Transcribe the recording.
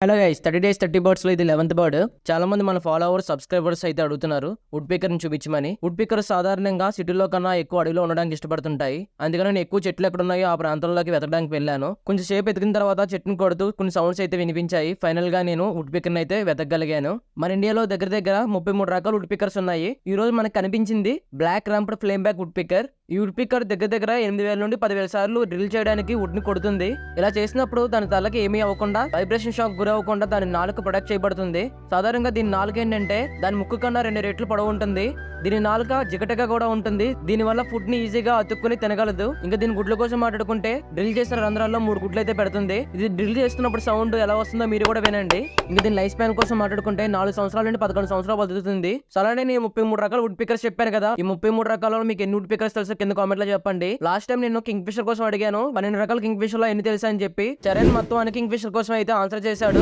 Hello guys 30 days 30 birds లో ఇది 11th bird. చాలా మంది మన ఫాలోవర్స్ సబ్స్క్రైబర్స్ అయితే అడుగుతున్నారు వుడ్ పికర్ ని చూపించమని. వుడ్ పికర్ సాధారణంగా సిటీలో కన్నా ఎక్కువ అడవిలో ఉండడానికి ఇష్టపడుతుంటాయి. అందుకని నేను ఎక్కువ చెట్లు ఎక్కడ ఉన్నాయో ఆ ప్రాంతంలోకి వెతకడానికి వెళ్ళాను. కొంచెం సేపు ఎతికిన తర్వాత చెట్టును కొడుతూ కొన్ని సౌండ్స్ అయితే వినిపించాయి. ఫైనల్ గా నేను వుడ్ పికర్ ని అయితే వెతకగలిగాను. మన ఇండియాలో దగ్గర దగ్గర 33 రకాల వుడ్ పికర్స్ ఉన్నాయి. ఈ రోజు మనకు కనిపించింది black rumped flameback woodpecker. ఈ వుడ్ పికర్ దగ్గర దగ్గర 8,000 నుండి 10,000 సార్లు డ్రిల్ చేయడానికి వుడ్ ని కొడుతుంది. ఇలా చేసినప్పుడు దాని తలకి ఏమీ అవ్వకుండా, వైబ్రేషన్ షాక్ గురవ్వకుండా దాని నాలుక ప్రొటెక్ట్ చేయబడుతుంది. సాధారణంగా దీని నాలుక ఏంటంటే దాని ముక్కు కన్నా 2 రెట్లు పొడవు ఉంటుంది. దీని నాలుక జిగటగా కూడా ఉంటుంది. దీని వల్ల ఫుడ్ ని ఈజీగా అతుక్కుని తినగలదు. ఇంకా దీని గుడ్ల కోసం మాట్లాడుకుంటే డ్రిల్ చేసిన రంధ్రాల్లో 3 గుడ్లు అయితే పెడుతుంది. ఇది డ్రిల్ చేస్తున్నప్పుడు సౌండ్ ఎలా వస్తుందో మీరు కూడా వినండి. ఇంకా దీని లైఫ్ స్పాన్ కోసం మాట్లాడుకుంటే 4 సంవత్సరాల నుండి 11 సంవత్సరాలు బతుకుతుంది. సో అలానే నేను 33 రకాల వుడ్ పికర్స్ చెప్పాను కదా. ఈ 33 రకాలలో మీకు ఎన్ని వుడ్ పికర్స్ తెలుసో కింద కామెంట్ లో చెప్పండి. లాస్ట్ టైం నేను కింగ్ ఫిషర్ కోసం అడిగాను 12 రకాల కింగ్ ఫిషర్ లో ఎన్ని తెలుసా అని చెప్పి. చరణ్ మొత్తం అని కింగ్ ఫిషర్ కోసం అయితే ఆన్సర్ చేశాడు.